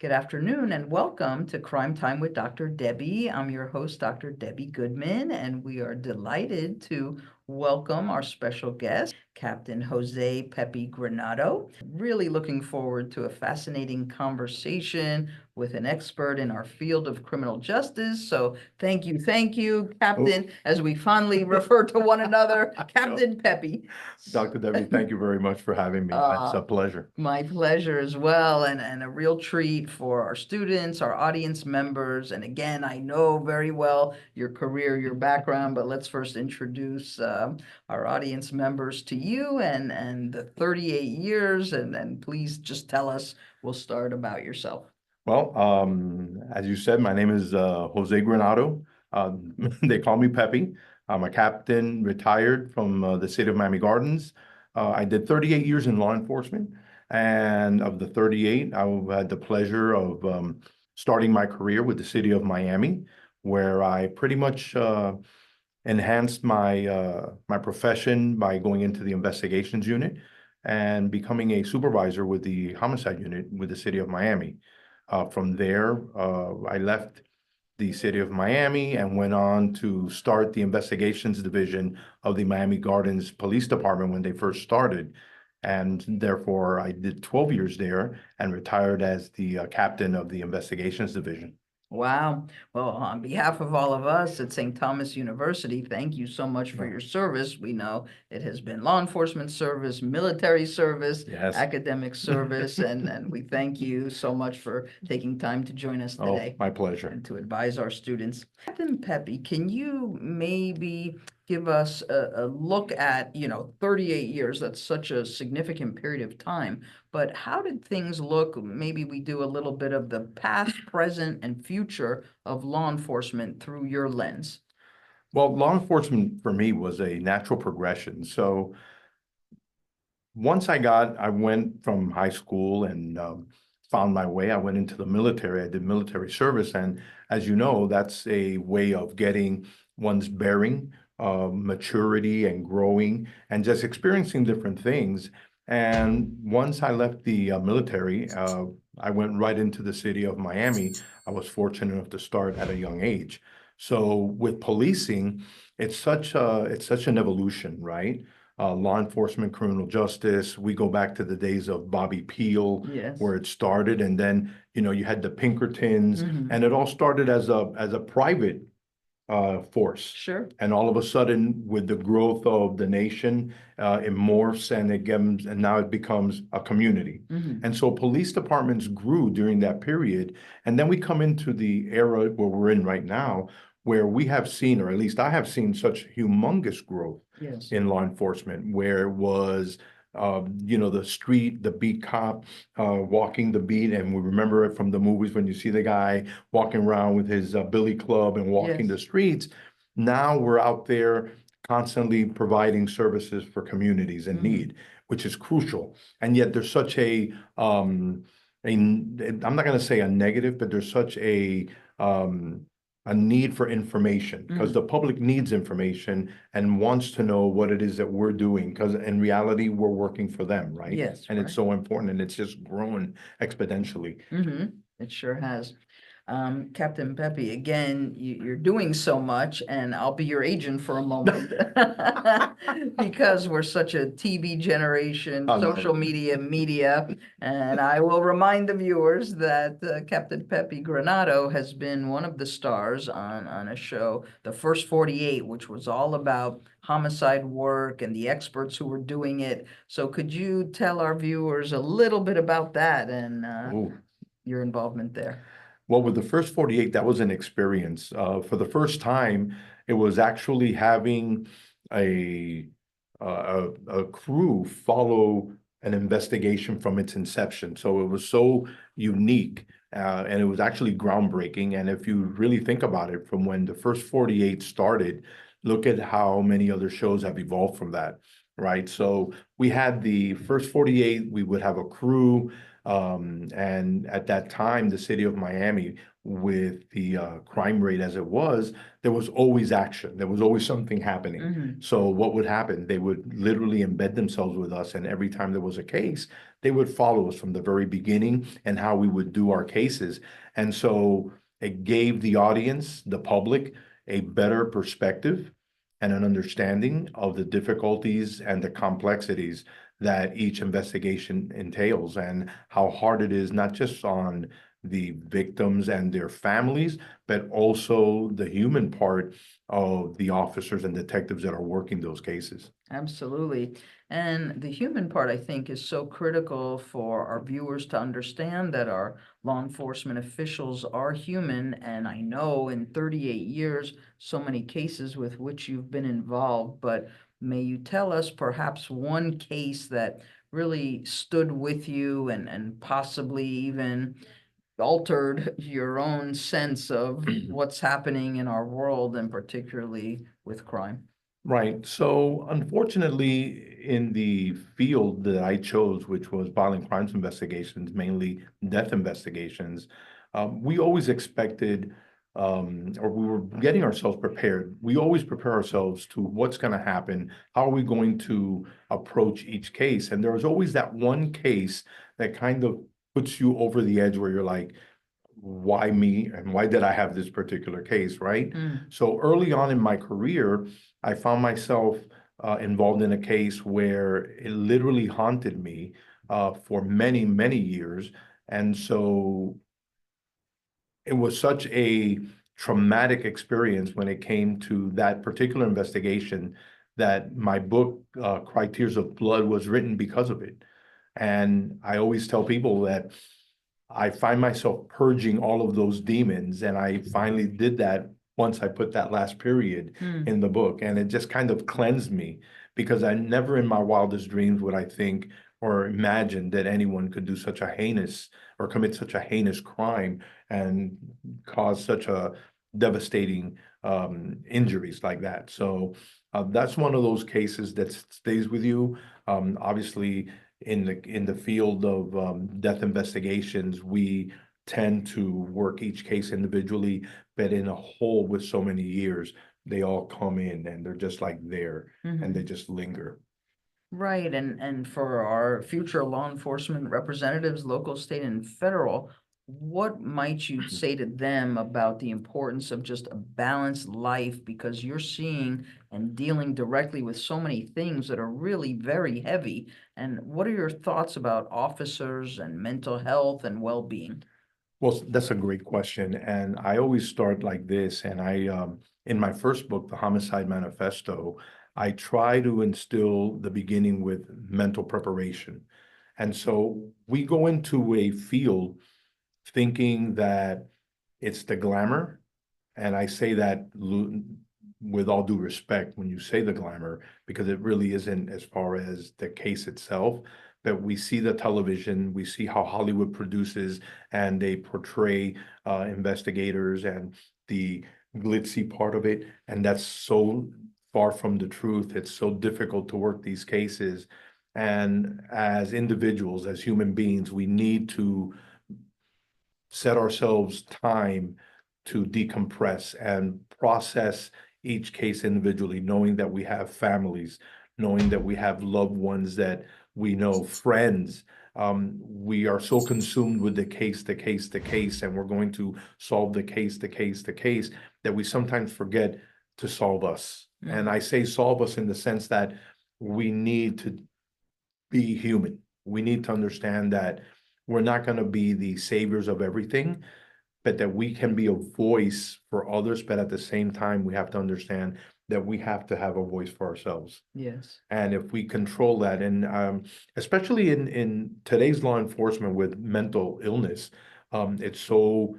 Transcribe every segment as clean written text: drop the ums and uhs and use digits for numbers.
Good afternoon and welcome to Crime Time with Dr. Debbie. I'm your host, Dr. Debbie Goodman, and we are delighted to welcome our special guest, Captain Jose Pepi Granado. Really looking forward to a fascinating conversation with an expert in our field of criminal justice. So thank you, Captain, as we fondly refer to one another, Captain Pepi. Dr. Debbie, thank you very much for having me. It's a pleasure. My pleasure as well, and a real treat for our students, our audience members. And again, I know very well your career, your background, but let's first introduce our audience members to you and the 38 years, and please just tell us, we'll start about yourself. Well, as you said, my name is Jose Granado. They call me Pepi. I'm a captain, retired from the city of Miami Gardens. I did 38 years in law enforcement, and of the 38, I've had the pleasure of starting my career with the city of Miami, where I pretty much enhanced my profession by going into the investigations unit and becoming a supervisor with the homicide unit with the city of Miami. From there, I left the city of Miami and went on to start the investigations division of the Miami Gardens Police Department when they first started. And therefore, I did 12 years there and retired as the captain of the investigations division. Wow. Well, on behalf of all of us at St. Thomas University, thank you so much for your service. We know it has been law enforcement service, military service, Yes. academic service, and we thank you so much for taking time to join us today. Oh, my pleasure. And to advise our students. Captain Pepi, can you maybe give us a look at, 38 years, that's such a significant period of time, but how did things look? Maybe we do a little bit of the past, present, and future of law enforcement through your lens. Well, law enforcement for me was a natural progression. So once I went from high school and found my way. I went into the military. I did military service. And as you know, that's a way of getting one's bearing, maturity and growing and just experiencing different things. And once I left the military, I went right into the city of Miami. I was fortunate enough to start at a young age. So with policing, it's such an evolution, right? Law enforcement, criminal justice. We go back to the days of Bobby Peel, Yes. where it started, and then you had the Pinkertons, Mhm. and it all started as a private force. Sure. And all of a sudden, with the growth of the nation, it morphs and now it becomes a community. Mhm. And so police departments grew during that period. And then we come into the era where we're in right now, where we have seen, or at least I have seen, such humongous growth Yes. in law enforcement, where it was, the street, the beat cop walking the beat. And we remember it from the movies when you see the guy walking around with his billy club and walking Yes. the streets. Now we're out there constantly providing services for communities in need, which is crucial. And yet there's such I'm not going to say a negative, but there's such a need for information, because the public needs information and wants to know what it is that we're doing, because in reality, we're working for them, right? Yes, And it's so important, and it's just growing exponentially. It sure has. Captain Pepi, again, you're doing so much, and I'll be your agent for a moment because we're such a TV generation, Oh, no. social media, and I will remind the viewers that Captain Pepi Granado has been one of the stars on a show, The First 48, which was all about homicide work and the experts who were doing it. So could you tell our viewers a little bit about that and Ooh. your involvement there? Well, with the First 48, that was an experience. For the first time, it was actually having a crew follow an investigation from its inception. So it was so unique, and it was actually groundbreaking. And if you really think about it, from when the First 48 started, look at how many other shows have evolved from that. right? So we had the first 48, we would have a crew. And at that time, the city of Miami, with the crime rate as it was, there was always action. There was always something happening. Mhm. So what would happen? They would literally embed themselves with us, and every time there was a case, they would follow us from the very beginning and how we would do our cases. And so it gave the audience, the public, a better perspective and an understanding of the difficulties and the complexities that each investigation entails, and how hard it is, not just on the victims and their families, but also the human part of the officers and detectives that are working those cases. Absolutely. And the human part, I think, is so critical for our viewers to understand that our law enforcement officials are human. And I know in 38 years, so many cases with which you've been involved, but may you tell us perhaps one case that really stood with you and possibly even altered your own sense of what's happening in our world and particularly with crime? Right. So unfortunately, in the field that I chose, which was violent crimes investigations, mainly death investigations, we always expected, or we were getting ourselves prepared. We always prepare ourselves to what's going to happen. How are we going to approach each case? And there was always that one case that kind of puts you over the edge where you're like, why me and why did I have this particular case, right? Mm. So early on in my career, I found myself involved in a case where it literally haunted me for many, many years. And so it was such a traumatic experience when it came to that particular investigation that my book, Cry Tears of Blood, was written because of it. And I always tell people that I find myself purging all of those demons, and I finally did that once I put that last period Mm. in the book, and it just kind of cleansed me, because I never in my wildest dreams would I think or imagine that anyone could do such a heinous or commit such a heinous crime and cause such a devastating injuries like that. So that's one of those cases that stays with you. Obviously, in the field of death investigations, we tend to work each case individually, but in a whole with so many years, they all come in and they're just like there and they Mhm. just linger. Right, and for our future law enforcement representatives, local, state, and federal, what might you say to them about the importance of just a balanced life? Because you're seeing and dealing directly with so many things that are really very heavy. And what are your thoughts about officers and mental health and well-being? Well, that's a great question. And I always start like this. And in my first book, The Homicide Manifesto, I try to instill the beginning with mental preparation. And so we go into a field thinking that it's the glamour. And I say that with all due respect when you say the glamour, because it really isn't as far as the case itself. But we see the television, we see how Hollywood produces, and they portray investigators and the glitzy part of it. And that's so far from the truth. It's so difficult to work these cases. And as individuals, as human beings, we need to set ourselves time to decompress and process each case individually, knowing that we have families, knowing that we have loved ones that we know, friends. We are so consumed with the case, the case, the case, and we're going to solve the case, the case, the case, that we sometimes forget to solve us. And Mm. I say solve us in the sense that we need to be human. We need to understand that we're not going to be the saviors of everything, but that we can be a voice for others. But at the same time, we have to understand that we have to have a voice for ourselves. Yes. And if we control that, and especially in today's law enforcement with mental illness, it's so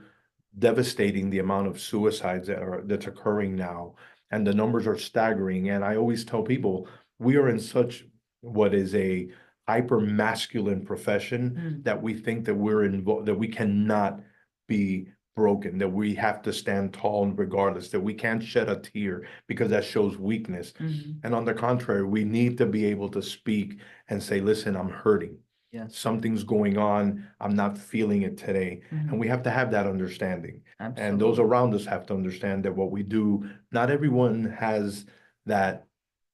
devastating the amount of suicides that's occurring now, and the numbers are staggering. And I always tell people we are in such what is a hyper masculine profession Mm. that we think that we're involved, that we cannot be broken, that we have to stand tall regardless, that we can't shed a tear because that shows weakness. Mhm. And on the contrary, we need to be able to speak and say, listen, I'm hurting. Yes. Something's going on. I'm not feeling it today. And Mhm. we have to have that understanding. And those Absolutely. around us have to understand that what we do, not everyone has that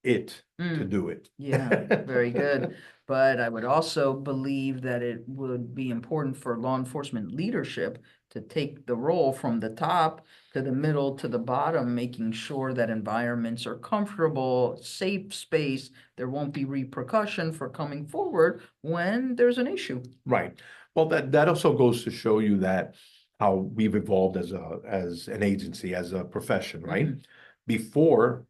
to Mm. do it. Yeah, very good. But I would also believe that it would be important for law enforcement leadership to take the role from the top to the middle to the bottom, making sure that environments are comfortable, safe space. There won't be repercussion for coming forward when there's an issue. Right. Well, that also goes to show you that how we've evolved as an agency, as a profession, right? Mhm. Before,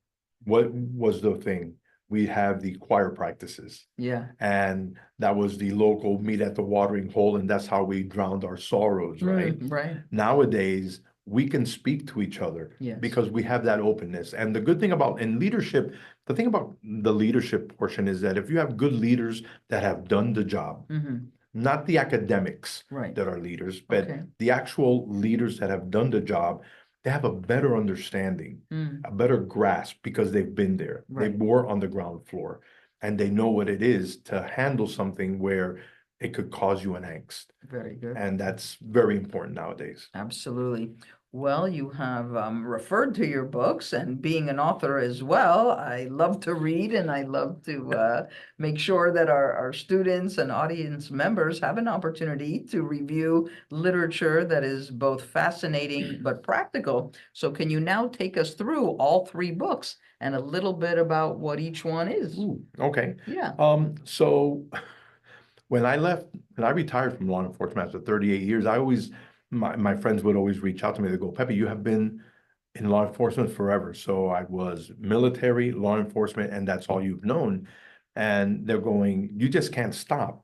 what was the thing? We have the choir practices, Yeah. and that was the local meet at the watering hole, and that's how we drowned our sorrows, right? Right. Nowadays, we can speak to each other Yes. because we have that openness. And the good thing about in leadership, the thing about the leadership portion is that if you have good leaders that have done the job, Mhm. not the academics Right. that are leaders, but Okay. the actual leaders that have done the job, they have a better understanding, Mm. a better grasp because they've been there. They Right. were on the ground floor and they know what it is to handle something where it could cause you an angst. Very good. And that's very important nowadays. Absolutely. Well, you have referred to your books, and being an author as well, I love to read and I love to make sure that our students and audience members have an opportunity to review literature that is both fascinating but practical. So can you now take us through all three books and a little bit about what each one is? Ooh, okay. Yeah. So when I retired from law enforcement after 38 years, my friends would always reach out to me. They go, Pepe, you have been in law enforcement forever. So I was military, law enforcement, and that's all you've known. And they're going, you just can't stop.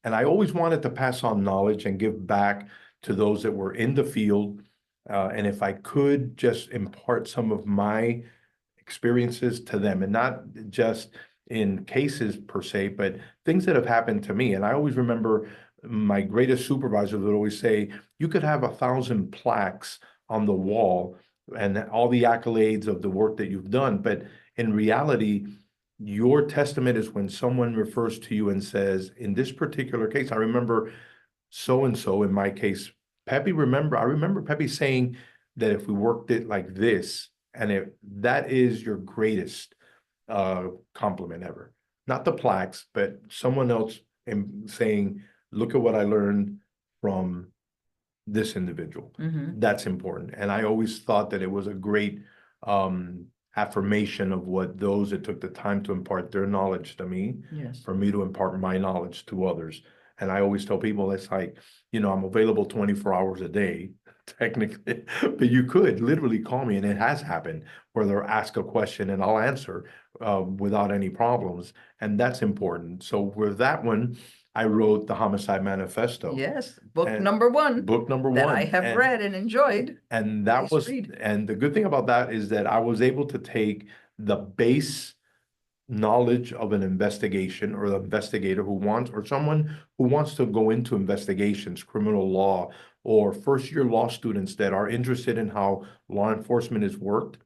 And I always wanted to pass on knowledge and give back to those that were in the field. And if I could just impart some of my experiences to them, and not just in cases per se, but things that have happened to me. And I always remember my greatest supervisor would always say, you could have 1,000 plaques on the wall and all the accolades of the work that you've done. But in reality, your testament is when someone refers to you and says, in this particular case, I remember so and so in my case, I remember Pepe saying that if we worked it like this, and that is your greatest compliment ever. Not the plaques, but someone else saying, look at what I learned from this individual. Mm-hmm. That's important. And I always thought that it was a great affirmation of what those that took the time to impart their knowledge to me, Yes. for me to impart my knowledge to others. And I always tell people, it's like, I'm available 24 hours a day, technically, but you could literally call me, and it has happened, where they'll ask a question and I'll answer without any problems. And that's important. So with that one, I wrote the Homicide Manifesto. Yes, book And number one book number that I one. have read and enjoyed. And Please read. and the good thing about that is that I was able to take the base knowledge of an investigation, or the investigator who wants, or someone who wants to go into investigations, criminal law, or first year law students that are interested in how law enforcement is worked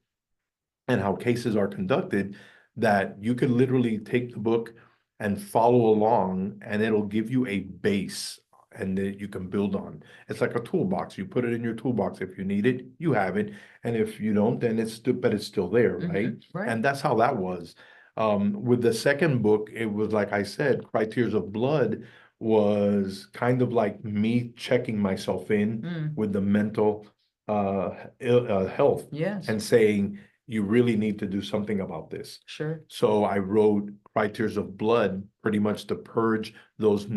and how cases are conducted, that you can literally take the book and follow along, and it'll give you a base and that you can build on. It's like a toolbox. You put it in your toolbox. If you need it, you have it. And if you don't, then but it's still there, right? Right. And that's how that was. With the second book, it was like I said, Criteria of Blood was kind of like me checking myself in with the mental health, Yes, and saying, you really need to do something about this. sure. So I wrote Criteria of Blood pretty much to purge those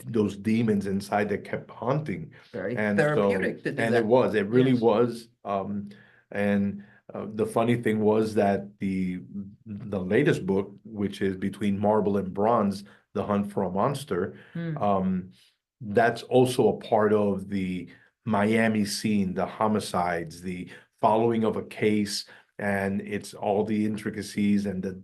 those demons inside that kept haunting. Very And therapeutic to do and that. it really Yes. was. And the funny thing was that the latest book, which is Between Marble and Bronze, The Hunt for a Monster, Mm. that's also a part of the Miami scene, the homicides, the following of a case, and it's all the intricacies and the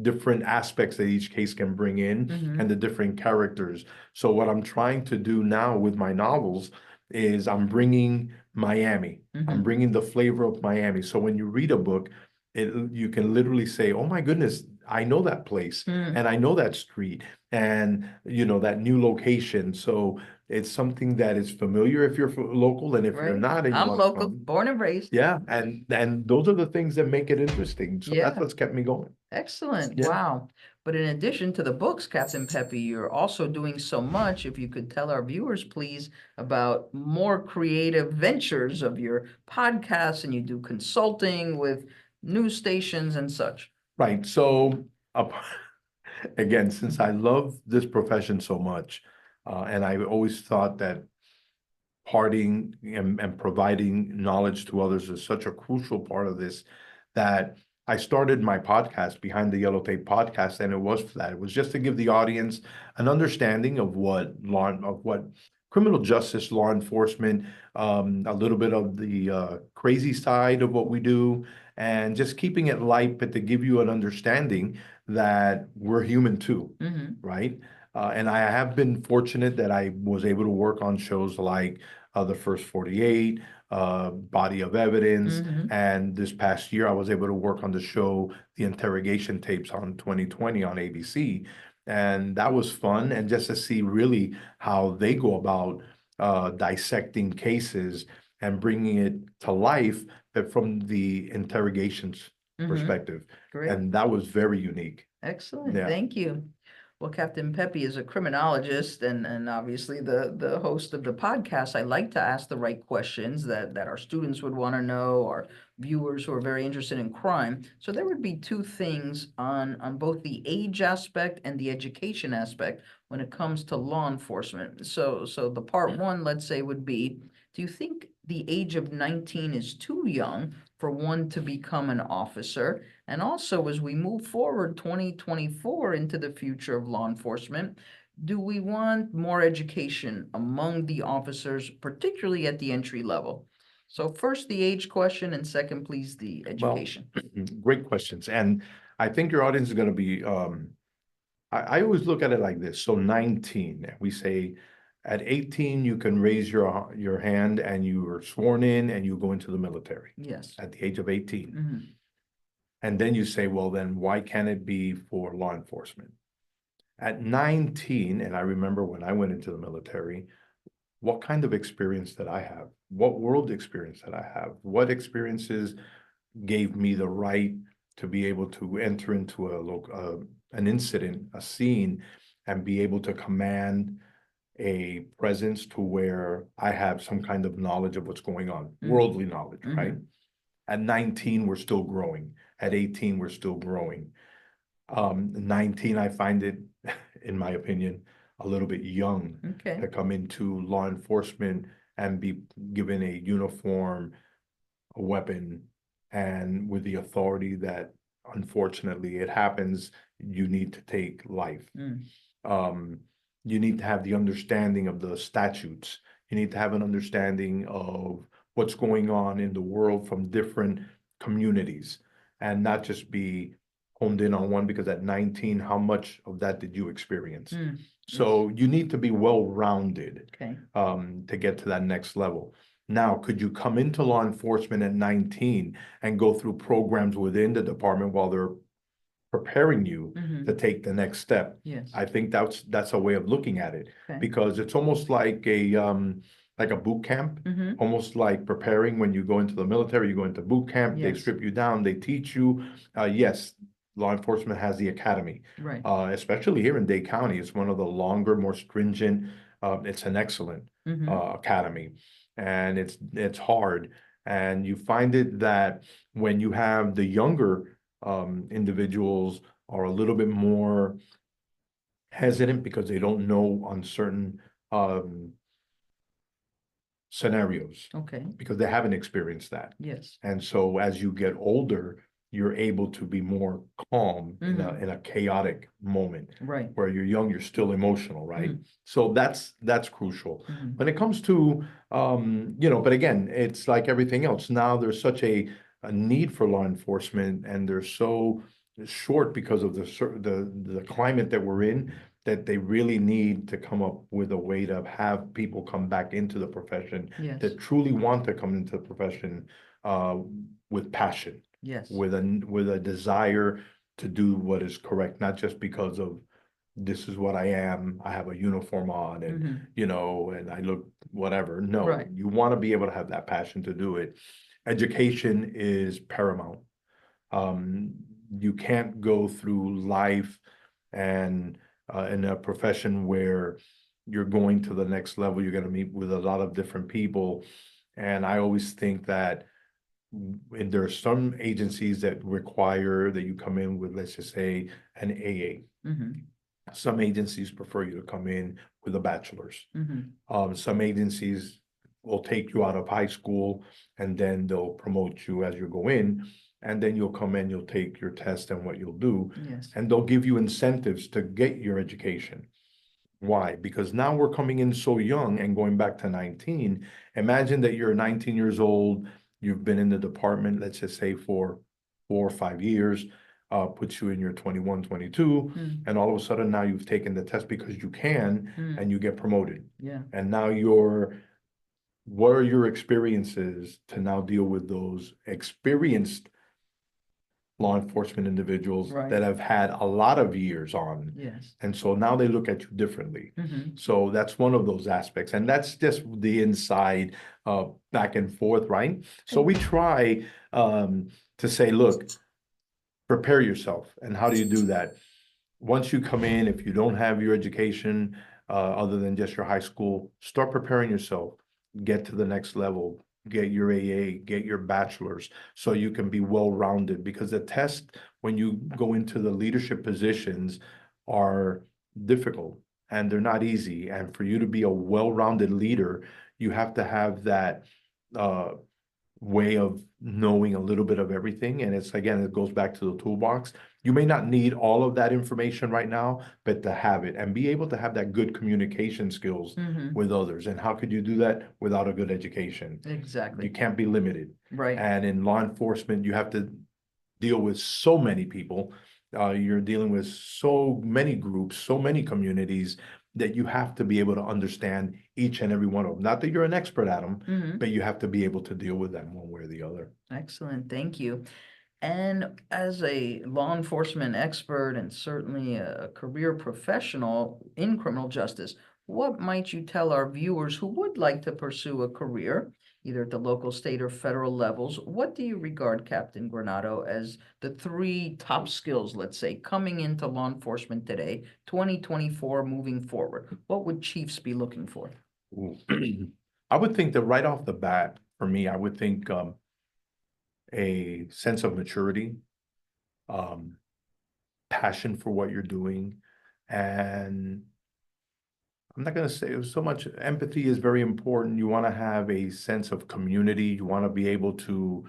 different aspects that each case can bring in, Mhm. and the different characters. So what I'm trying to do now with my novels is I'm bringing Miami. I'm Mhm. bringing the flavor of Miami. So when you read a book, you can literally say, "Oh my goodness, I know that place Mm, and I know that street and that new location." So it's something that is familiar if you're local, and if you're right. not and you I'm want to local, come, born and raised. yeah, and those are the things that make it interesting. So that's Yeah. what's kept me going. Excellent. Yeah. Wow. But in addition to the books, Captain Pepe, you're also doing so much. If you could tell our viewers, please, about more creative ventures of your podcasts, and you do consulting with news stations and such. Right. So, uh, again, since I love this profession so much, and I always thought that parting and providing knowledge to others is such a crucial part of this, that I started my podcast, Behind the Yellow Tape Podcast, and it was for that. It was just to give the audience an understanding of what criminal justice, law enforcement, a little bit of the crazy side of what we do, and just keeping it light, but to give you an understanding that we're human too, Hmm. right? And I have been fortunate that I was able to work on shows like The First 48, Body of Evidence, Hmm. and this past year I was able to work on the show The Interrogation Tapes on 2020 on ABC. And that was fun. And just to see really how they go about dissecting cases and bringing it to life, but from the interrogations Hmm. perspective. Great. And that was very unique. Excellent. Yeah. Thank you. Well, Captain Pepe is a criminologist and obviously the host of the podcast. I like to ask the right questions that our students would want to know, or viewers who are very interested in crime. So there would be two things on both the age aspect and the education aspect when it comes to law enforcement. So the part one, let's say, would be, do you think the age of 19 is too young for one to become an officer? And also, as we move forward 2024 into the future of law enforcement, do we want more education among the officers, particularly at the entry level? So first, the age question, and second, please, the Well, education. great questions. And I think your audience is going to be, I always look at it like this. So 19, we say at 18, you can raise your hand and you are sworn in and you go into the military Yes. at the age of 18. Mhm. And then you say, well, then why can't it be for law enforcement? At 19, and I remember when I went into the military, what kind of experience did I have? What world experience did I have? What experiences gave me the right to be able to enter into an incident, a scene, and be able to command a presence to where I have some kind of knowledge of what's going on, worldly knowledge, right? Mhm. At 19, we're still growing. At 18, we're still growing. 19, I find it, in my opinion, a little bit young Okay. to come into law enforcement and be given a uniform, a weapon, and with the authority that unfortunately it happens, you need to take life. Mm. Um, you need to have the understanding of the statutes. You need to have an understanding of what's going on in the world from different communities and not just be honed in on one, because at 19, how much of that did you experience? Mm. So you need to be well-rounded Okay. to get to that next level. Now, could you come into law enforcement at 19 and go through programs within the department while they're preparing you Mhm. to take the next step? Yes. I think that's a way of looking at it, Okay. because it's almost like a boot camp, Mhm. almost like preparing when you go into the military, you go into boot camp, they Yes. strip you down, they teach you. Yes, law enforcement has the academy, Right. especially here in Dade County. It's one of the longer, more stringent, it's an excellent Mhm. academy, and it's hard. And you find it that when you have the younger individuals are a little bit more hesitant because they don't know on certain um, scenarios, Okay. because they haven't experienced that. Yes. And so as you get older, you're able to be more calm in a chaotic moment. Right. Where you're young, you're still emotional, right? Mhm. So that's crucial. Mhm. When it comes to but again, it's like everything else. Now there's such a need for law enforcement, and they're so short because of the climate that we're in, that they really need to come up with a way to have people come back into the profession Yes, that truly want to come into the profession uh, with passion, yes, with a desire to do what is correct, not just because of this is what I am, I have a uniform on and mhm, and I look whatever. No, right, you want to be able to have that passion to do it. Education is paramount. Um, you can't go through life and in a profession where you're going to the next level, you're going to meet with a lot of different people. And I always think that there are some agencies that require that you come in with, let's just say, an AA. mhm, Some agencies prefer you to come in with a bachelor's. mhm, Some agencies will take you out of high school and then they'll promote you as you go in. And then you'll come in, you'll take your test and what you'll do, yes, and they'll give you incentives to get your education. Why? Because now we're coming in so young and going back to 19. Imagine that you're 19 years old, you've been in the department, let's just say for 4 or 5 years, puts you in your 21, 22, mm, and all of a sudden now you've taken the test because you can and mm, you get promoted. yeah, And now what are your experiences to now deal with those experienced law enforcement individuals right, that have had a lot of years on. yes, And so now they look at you differently. mhm, So that's one of those aspects. And that's just the inside back and forth, right? So we try to say, look, prepare yourself. And how do you do that? Once you come in, if you don't have your education, other than just your high school, start preparing yourself, get to the next level, get your AA, get your bachelor's, so you can be well-rounded, because the test, when you go into the leadership positions, are difficult and they're not easy. And for you to be a well-rounded leader, you have to have that, uh, way of knowing a little bit of everything. And it's, again, it goes back to the toolbox. You may not need all of that information right now, but to have it and be able to have that good communication skills mhm, with others. And how could you do that without a good education? exactly, You can't be limited. right, And in law enforcement, you have to deal with so many people. You're dealing with so many groups, so many communities, that you have to be able to understand each and every one of them. Not that you're an expert at them, mhm, but you have to be able to deal with them one way or the other. excellent, thank you. And as a law enforcement expert and certainly a career professional in criminal justice, what might you tell our viewers who would like to pursue a career, either at the local, state, or federal levels? What do you regard, Captain Granado, as the three top skills, let's say, coming into law enforcement today, 2024, moving forward? What would chiefs be looking for? Ooh. I would think that right off the bat, for me, I would think a sense of maturity, um, passion for what you're doing, and I'm not going to say so much. Empathy is very important. You want to have a sense of community. You want to be able to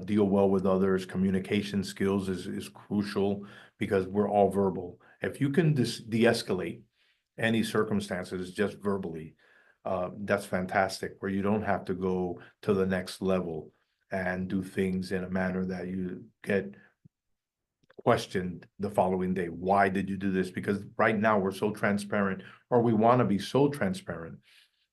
deal well with others. Communication skills is crucial, because we're all verbal. If you can de-escalate any circumstances just verbally, that's fantastic, where you don't have to go to the next level and do things in a manner that you get questioned the following day. Why did you do this? Because right now we're so transparent, or we want to be so transparent,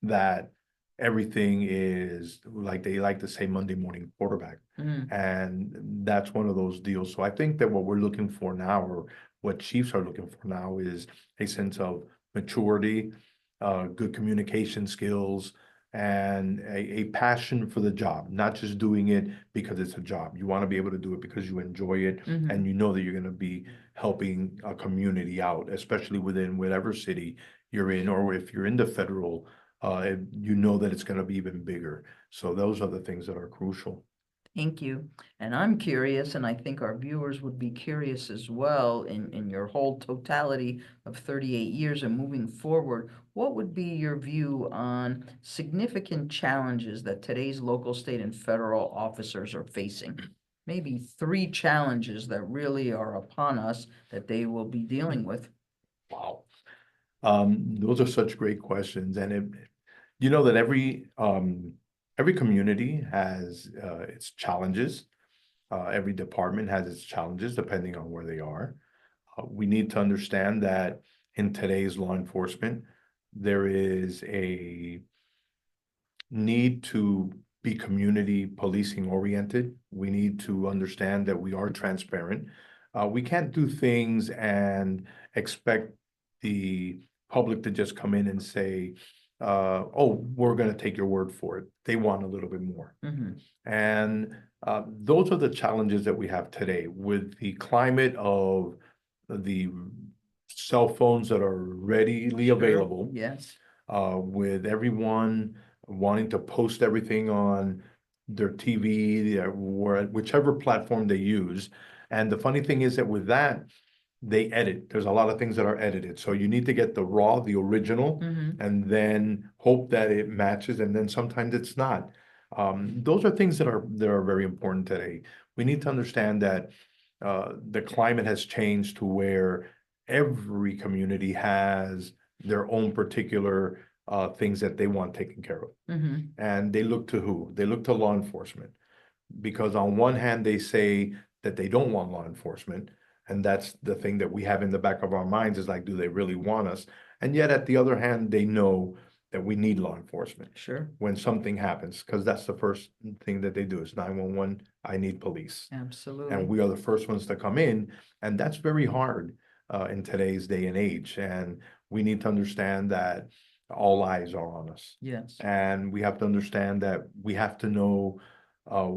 that everything is, like they like to say, Monday morning quarterback. Mm, And that's one of those deals. So I think that what we're looking for now, or what chiefs are looking for now, is a sense of maturity, good communication skills, and a passion for the job, not just doing it because it's a job. You want to be able to do it because you enjoy it, and mhm. you know that you're going to be helping a community out, especially within whatever city you're in, or if you're in the federal, you know that it's going to be even bigger. So those are the things that are crucial. Thank you. And I'm curious, and I think our viewers would be curious as well, in your whole totality of 38 years and moving forward, what would be your view on significant challenges that today's local, state, and federal officers are facing? Maybe three challenges that really are upon us that they will be dealing with. Wow. Those are such great questions. And you know that every community has its challenges. Every department has its challenges depending on where they are. We need to understand that in today's law enforcement. There is a need to be community policing oriented. We need to understand that we are transparent. We can't do things and expect the public to just come in and say, oh, we're going to take your word for it. They want a little bit more. Mhm. And those are the challenges that we have today with the climate of the cell phones that are readily Sure. available, Yes. with everyone wanting to post everything on their TV, or whichever platform they use. And the funny thing is that with that, they edit. There's a lot of things that are edited. So you need to get the raw, the original, Mhm. and then hope that it matches, and then sometimes it's not. Those are things that are very important today. We need to understand that the climate has changed to where every community has their own particular things that they want taken care of. Mhm. And they look to who? They look to law enforcement. Because on one hand, they say that they don't want law enforcement. And that's the thing that we have in the back of our minds is like, do they really want us? And yet, at the other hand, they know that we need law enforcement Sure. when something happens, because that's the first thing that they do is 911, I need police. Absolutely. And we are the first ones to come in. And that's very hard in today's day and age. And we need to understand that all eyes are on us. Yes. And we have to understand that we have to know uh,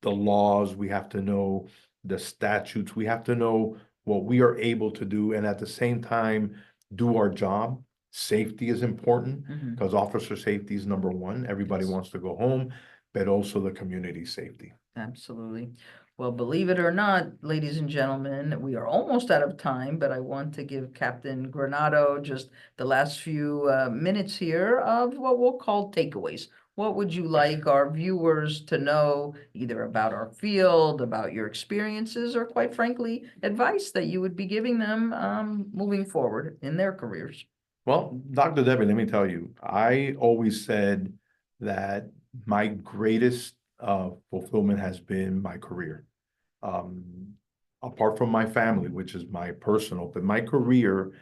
the laws, we have to know the statutes, we have to know what we are able to do, and at the same time, do our job. Safety is important Mhm. because officer safety is number one. Everybody Yes. wants to go home, but also the community safety. Absolutely. Well, believe it or not, ladies and gentlemen, we are almost out of time, but I want to give Captain Granado just the last few minutes here of what we'll call takeaways. What would you like our viewers to know, either about our field, about your experiences, or quite frankly, advice that you would be giving them moving forward in their careers? Well, Dr. Debbie, let me tell you, I always said that my greatest fulfillment has been my career. Um, Apart from my family, which is my personal, but my career,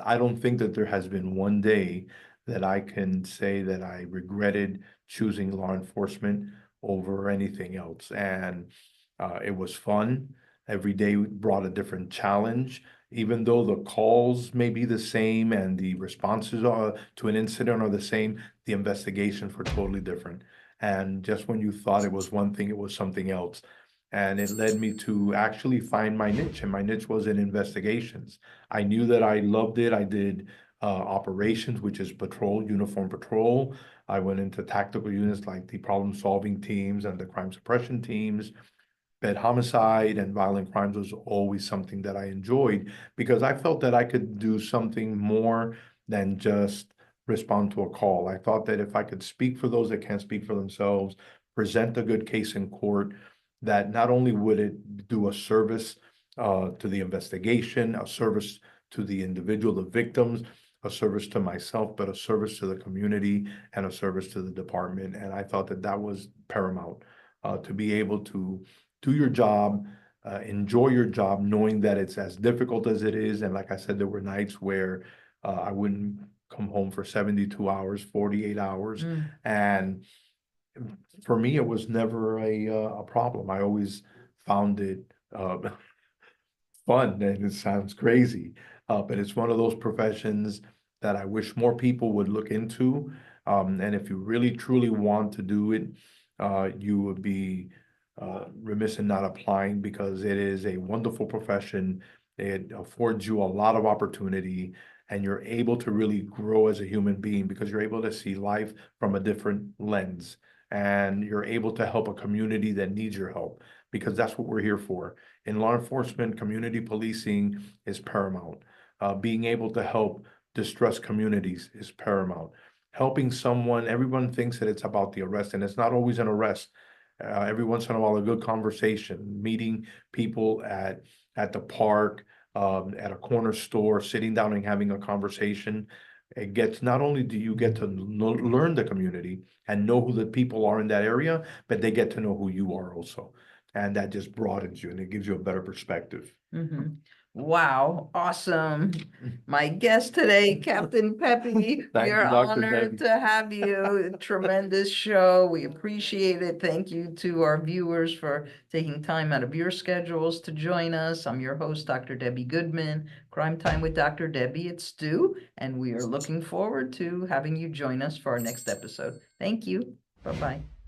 I don't think that there has been one day that I can say that I regretted choosing law enforcement over anything else. And it was fun. Every day brought a different challenge, even though the calls may be the same and the responses are to an incident are the same, the investigations were totally different. And just when you thought it was one thing, it was something else. And it led me to actually find my niche, and my niche was in investigations. I knew that I loved it. I did operations, which is patrol, uniform patrol. I went into tactical units like the problem-solving teams and the crime suppression teams. But homicide and violent crimes was always something that I enjoyed because I felt that I could do something more than just respond to a call. I thought that if I could speak for those that can't speak for themselves, present a good case in court, that not only would it do a service to the investigation, a service to the individual, the victims, a service to myself, but a service to the community and a service to the department. And I thought that that was paramount, to be able to do your job, enjoy your job, knowing that it's as difficult as it is. And like I said, there were nights where I wouldn't come home for 72 hours, 48 hours. Mm. And for me, it was never a problem. I always found it fun, and it sounds crazy, but it's one of those professions that I wish more people would look into. And if you really truly want to do it, you would be remiss in not applying because it is a wonderful profession. It affords you a lot of opportunity, and you're able to really grow as a human being because you're able to see life from a different lens, and you're able to help a community that needs your help because that's what we're here for. In law enforcement, community policing is paramount. Being able to help distressed communities is paramount. Helping someone, everyone thinks that it's about the arrest, and it's not always an arrest. Every once in a while, a good conversation, meeting people at the park, at a corner store, sitting down and having a conversation. It gets, not only do you get to learn the community and know who the people are in that area, but they get to know who you are also. And that just broadens you and it gives you a better perspective. Mm-hmm. Wow, awesome. My guest today, Captain Pepi, Thank we're you, Dr. honored Debbie. to have you. Tremendous show. We appreciate it. Thank you to our viewers for taking time out of your schedules to join us. I'm your host, Dr. Debbie Goodman, Crime Time with Dr. Debbie. It's Stu, and we are looking forward to having you join us for our next episode. Thank you. Bye-bye.